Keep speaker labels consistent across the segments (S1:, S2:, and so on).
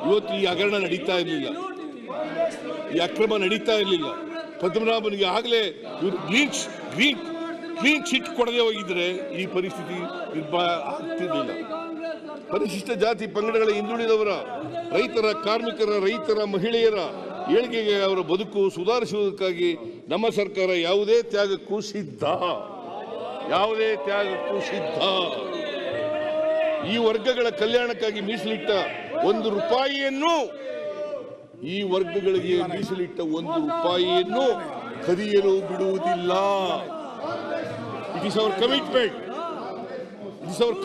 S1: ಇವತ್ತು ಈ ಹಗರಣ ನಡೀತಾ ಇರಲಿಲ್ಲ, ಈ ಅಕ್ರಮ ನಡೀತಾ ಇರಲಿಲ್ಲ. ಪದ್ಮನಾಭನಿಗೆ ಆಗಲೇ ಇವರು ಕ್ಲೀನ್ ಚಿಟ್ ಕೊಡದೆ ಹೋಗಿದ್ರೆ ಈ ಪರಿಸ್ಥಿತಿ ಆಗ್ತಿರ್ಲಿಲ್ಲ. ಪರಿಶಿಷ್ಟ ಜಾತಿ ಪಂಗಡಗಳ ಹಿಂದುಳಿದವರ, ರೈತರ, ಕಾರ್ಮಿಕರ, ರೈತರ, ಮಹಿಳೆಯರ ಏಳಿಗೆಗೆ ಅವರ ಬದುಕು ಸುಧಾರಿಸುವುದಕ್ಕಾಗಿ ನಮ್ಮ ಸರ್ಕಾರ ಯಾವುದೇ ತ್ಯಾಗಕ್ಕೂ ಸಿದ್ಧ. ಈ ವರ್ಗಗಳ ಕಲ್ಯಾಣಕ್ಕಾಗಿ ಮೀಸಲಿಟ್ಟ 1 ರೂಪಾಯಿಯನ್ನು, ಈ ವರ್ಗಗಳಿಗೆ ಮೀಸಲಿಟ್ಟ 1 ರೂಪಾಯಿಯನ್ನು ಕದಿಯಲು ಬಿಡುವುದಿಲ್ಲ. It is our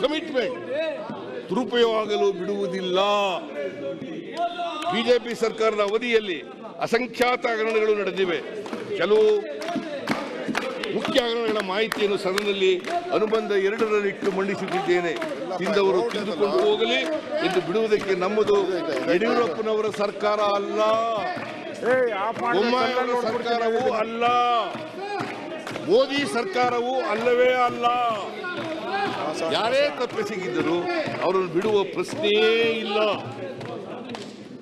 S1: commitment. ದುರುಪಯೋಗ ಆಗಲು ಬಿಡುವುದಿಲ್ಲ. ಬಿಜೆಪಿ ಸರ್ಕಾರದ ಅವಧಿಯಲ್ಲಿ ಅಸಂಖ್ಯಾತ ಹಗರಣಗಳು ನಡೆದಿವೆ. ಕೆಲವು ಮುಖ್ಯ ಹಗರಣಗಳ ಮಾಹಿತಿಯನ್ನು ಸದನದಲ್ಲಿ ಅನುಬಂಧ 2ರಲ್ಲಿಟ್ಟು ಮಂಡಿಸುತ್ತಿದ್ದೇನೆ. ತಿಂದವರು ತಿಂದುಕೊಂಡು ಹೋಗಲಿ ಎಂದು ಬಿಡುವುದಕ್ಕೆ ನಮ್ಮದು ಯಡಿಯೂರಪ್ಪನವರ ಸರ್ಕಾರ ಅಲ್ಲ, ಬೊಮ್ಮಾಯಿಯವರ ಸರ್ಕಾರವೂ ಅಲ್ಲ, ಮೋದಿ ಸರ್ಕಾರವೂ ಅಲ್ಲವೇ ಅಲ್ಲ. ಯಾರೇ ತಪ್ಪಿಸಿಗಿದ್ದರೂ ಅವರನ್ನು ಬಿಡುವ ಪ್ರಶ್ನೆಯೇ ಇಲ್ಲ.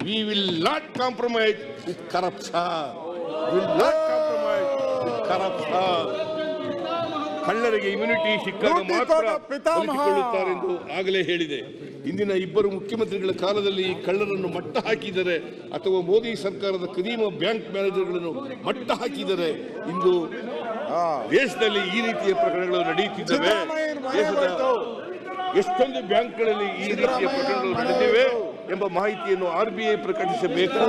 S1: We will not compromise with corruption. ಕಳ್ಳರಿಗೆ ಇಮ್ಯುನಿಟಿ ಸಿಕ್ಕಾಗ ಮಾತ್ರ ಬದುಕಿಕೊಳ್ಳುತ್ತಾರೆ ಎಂದು ಆಗಲೇ ಹೇಳಿದೆ. ಇಂದಿನ ಇಬ್ಬರು ಮುಖ್ಯಮಂತ್ರಿಗಳ ಕಾಲದಲ್ಲಿ ಈ ಕಳ್ಳರನ್ನು ಮಟ್ಟ ಹಾಕಿದರೆ ಅಥವಾ ಮೋದಿ ಸರ್ಕಾರದ ಕದೀಮ ಬ್ಯಾಂಕ್ ಮ್ಯಾನೇಜರ್ಗಳನ್ನು ಮಟ್ಟ ಹಾಕಿದರೆ ಇಂದು ದೇಶದಲ್ಲಿ ಈ ರೀತಿಯ ಪ್ರಕರಣಗಳು ನಡೆಯುತ್ತಿದ್ದಾವೆ. ದೇಶದ ಎಷ್ಟೊಂದು ಬ್ಯಾಂಕ್ಗಳಲ್ಲಿ ಈ ರೀತಿಯ ಪ್ರಕರಣಗಳು ನಡೆದಿವೆ ಎಂಬ ಮಾಹಿತಿಯನ್ನು RBI ಪ್ರಕಟಿಸಬೇಕು.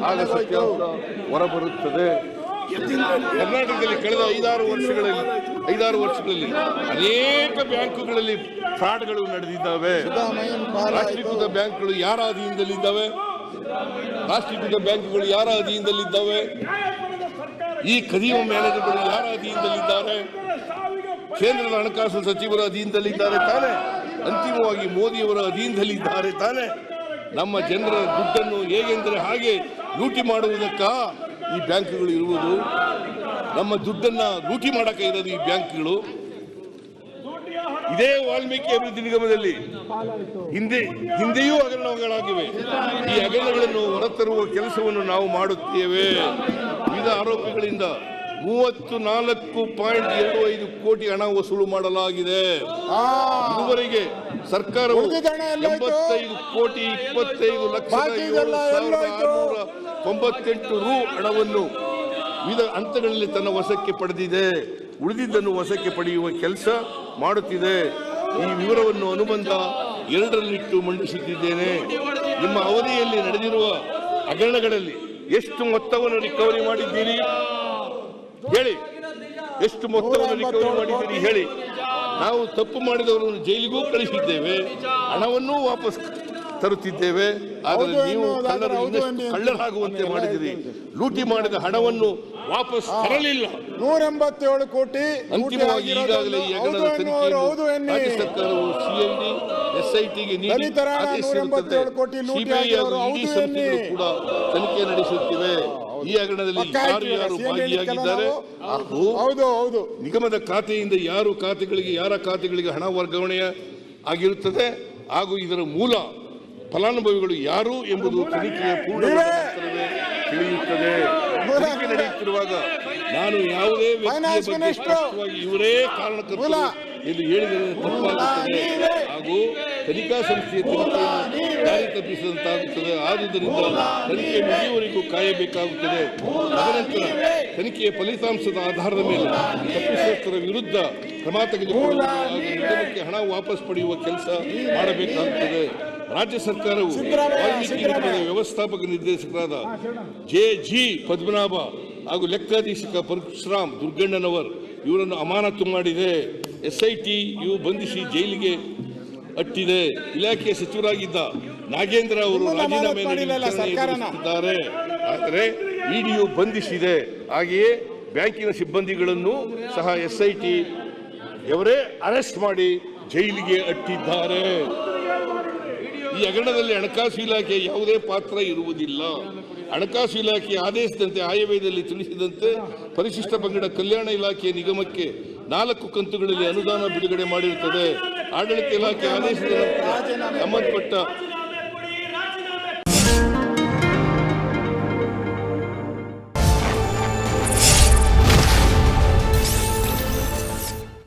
S1: ಆಗ ಸತ್ಯಾಂಶ ಹೊರಬರುತ್ತದೆ. ಕರ್ನಾಟಕದಲ್ಲಿ ಕಳೆದ 5-6 ವರ್ಷಗಳಲ್ಲಿ ಅನೇಕ ಬ್ಯಾಂಕುಗಳಲ್ಲಿ ಫ್ರಾಡ್ಗಳು ನಡೆದಿದ್ದಾವೆ. ರಾಷ್ಟ್ರೀಕೃತ ಬ್ಯಾಂಕ್ಗಳು ಯಾರ ಅಧೀನದಲ್ಲಿದ್ದಾವೆ? ಈ ಕದೀಮ ಮ್ಯಾನೇಜರ್ಗಳು ಯಾರ ಅಧೀನದಲ್ಲಿದ್ದಾರೆ? ಕೇಂದ್ರದ ಹಣಕಾಸು ಸಚಿವರ ಅಧೀನದಲ್ಲಿದ್ದಾರೆ ತಾನೆ? ಅಂತಿಮವಾಗಿ ಮೋದಿಯವರ ಅಧೀನದಲ್ಲಿದ್ದಾರೆ ತಾನೆ? ನಮ್ಮ ಜನರ ದುಡ್ಡನ್ನು ಹೇಗೆಂದರೆ ಹಾಗೆ ಲೂಟಿ ಮಾಡುವುದಕ್ಕ ಈ ಬ್ಯಾಂಕ್ಗಳು ಇರುವುದು. ನಮ್ಮ ದುಡ್ಡನ್ನ ಲೂಟಿ ಮಾಡಕ್ಕೆ ಇರೋದು ಈ ಬ್ಯಾಂಕ್ಗಳು. ಇದೇ ವಾಲ್ಮೀಕಿ ಅಭಿವೃದ್ಧಿ ನಿಗಮದಲ್ಲಿ ಹಿಂದೆಯೂ ಹಗರಣಗಳಾಗಿವೆ. ಈ ಹಗರಣಗಳನ್ನು ಹೊರತರುವ ಕೆಲಸವನ್ನು ನಾವು ಮಾಡುತ್ತೇವೆ. ವಿವಿಧ ಆರೋಪಿಗಳಿಂದ 34.25 ಕೋಟಿ ಹಣ ವಸೂಲು ಮಾಡಲಾಗಿದೆ. ಇದುವರೆಗೆ ಸರ್ಕಾರವು 85,25,798 ರು ಹಣವನ್ನು ವಿವಿಧ ಹಂತಗಳಲ್ಲಿ ತನ್ನ ವಶಕ್ಕೆ ಪಡೆದಿದೆ. ಉಳಿದಿದ್ದನ್ನು ವಶಕ್ಕೆ ಪಡೆಯುವ ಕೆಲಸ ಮಾಡುತ್ತಿದೆ. ಈ ವಿವರವನ್ನು ಅನುಬಂಧ 2ರಲ್ಲಿಟ್ಟು ಮಂಡಿಸುತ್ತಿದ್ದೇನೆ. ನಿಮ್ಮ ಅವಧಿಯಲ್ಲಿ ನಡೆದಿರುವ ಹಗರಣಗಳಲ್ಲಿ ಎಷ್ಟು ಮೊತ್ತವನ್ನು ರಿಕವರಿ ಮಾಡಿದ್ದೀರಿ ಹೇಳಿ? ಎಷ್ಟು ಮೊತ್ತವನ್ನು ರಿಕವರಿ ಮಾಡಿದ್ದೀರಿ ಹೇಳಿ? ನಾವು ತಪ್ಪು ಮಾಡಿದವರನ್ನು ಜೈಲಿಗೂ ಕಳಿಸಿದ್ದೇವೆ, ಹಣವನ್ನೂ ವಾಪಸ್ ತರುತ್ತಿದ್ದೇವೆ. ಆದರೆ ನೀವು ಕಳ್ಳರಾಗುವಂತೆ ಮಾಡಿದಿರಿ. ಲೂಟಿ ಮಾಡಿದ ಹಣವನ್ನು ವಾಪಸ್ ತರಲಿಲ್ಲ.
S2: 187 ಕೋಟಿ.
S1: ಅಂತಿಮವಾಗಿ ಈಗಾಗಲೇ ಈ ಹಗರಣದ ತನಿಖೆಯನ್ನು ರಾಜ್ಯ ಸರ್ಕಾರವು CID SITಗೆ ನೀಡಿ ಆದೇಶಿಸಿರುತ್ತದೆ. CBI ಹಾಗೂ ED ಸಂಸ್ಥೆಗಳು ಕೂಡ ತನಿಖೆ ನಡೆಸುತ್ತಿವೆ. ಈ ಹಗರಣದಲ್ಲಿ ಯಾರು ಭಾಗಿಯಾಗಿದ್ದಾರೆ ಹಾಗೂ ನಿಗಮದ ಖಾತೆಯಿಂದ ಯಾರ ಖಾತೆಗಳಿಗೆ ಹಣ ವರ್ಗಾವಣೆ ಆಗಿರುತ್ತದೆ ಹಾಗೂ ಇದರ ಮೂಲ ಫಲಾನುಭವಿಗಳು ಯಾರು ಎಂಬುದು ತನಿಖೆಯ ಪೂರ್ಣ ತಿಳಿಯುತ್ತದೆ. ತನಿಖೆ ನಡೆಯುತ್ತಿರುವಾಗ ನಾನು ಯಾವುದೇ ವ್ಯಕ್ತಿಯ ಬಗ್ಗೆ ಸ್ಪಷ್ಟವಾಗಿ ಇವರೇ ಕಾರಣಕರ್ತರು ಎಂದು ಹೇಳಿದರೆ ತಪ್ಪಾಗುತ್ತದೆ ಹಾಗೂ ತನಿಖಾ ಸಂಸ್ಥೆಯ ತನಿಖೆಯನ್ನು ದಾರಿ ತಪ್ಪಿಸಿದಂತಾಗುತ್ತದೆ. ಆದುದರಿಂದ ತನಿಖೆ ಮುಗಿಯುವವರೆಗೂ ಕಾಯಬೇಕಾಗುತ್ತದೆ. ತದನಂತರ ತನಿಖೆಯ ಫಲಿತಾಂಶದ ಆಧಾರದ ಮೇಲೆ ತಪ್ಪಿತಸ್ಥರ ವಿರುದ್ಧ ಕ್ರಮ ತೆಗೆದುಕೊಳ್ಳಲು ಹಾಗೂ ನಿಗಮಕ್ಕೆ ಹಣ ವಾಪಸ್ ಪಡೆಯುವ ಕೆಲಸ ಮಾಡಬೇಕಾಗುತ್ತದೆ. ರಾಜ್ಯ ಸರ್ಕಾರವು ವಾಲ್ಮೀಕಿ ನಿಗಮದ ವ್ಯವಸ್ಥಾಪಕ ನಿರ್ದೇಶಕರಾದ JG ಪದ್ಮನಾಭ ಹಾಗೂ ಲೆಕ್ಕಾಧೀಶಕ ಪರಶುರಾಮ್ ದುರ್ಗಣ್ಣನವರ್ ಇವರನ್ನು ಅಮಾನತು ಮಾಡಿದೆ. SIT ಬಂಧಿಸಿ ಜೈಲಿಗೆ ಅಟ್ಟಿದೆ. ಇಲಾಖೆಯ ಸಚಿವರಾಗಿದ್ದ ನಾಗೇಂದ್ರ ಅವರು ರಾಜೀನಾಮೆ ನೀಡಿದ್ದಾರೆ. ಆದರೆ ED ಬಂಧಿಸಿದೆ. ಹಾಗೆಯೇ ಬ್ಯಾಂಕಿನ ಸಿಬ್ಬಂದಿಗಳನ್ನು ಸಹ SIT ಇವರೇ ಅರೆಸ್ಟ್ ಮಾಡಿ ಜೈಲಿಗೆ ಅಟ್ಟಿದ್ದಾರೆ. ಈ ಹಗರಣದಲ್ಲಿ ಹಣಕಾಸು ಇಲಾಖೆ ಯಾವುದೇ ಪಾತ್ರ ಇರುವುದಿಲ್ಲ. ಹಣಕಾಸು ಇಲಾಖೆ ಆದೇಶದಂತೆ ಆಯವ್ಯಯದಲ್ಲಿ ತಿಳಿಸಿದಂತೆ ಪರಿಶಿಷ್ಟ ಪಂಗಡ ಕಲ್ಯಾಣ ಇಲಾಖೆಯ ನಿಗಮಕ್ಕೆ 4 ಕಂತುಗಳಲ್ಲಿ ಅನುದಾನ ಬಿಡುಗಡೆ ಮಾಡಿರುತ್ತದೆ. ಆಡಳಿತ ಇಲಾಖೆ ಆದೇಶದ ನಂತರ ಸಂಬಂಧಪಟ್ಟ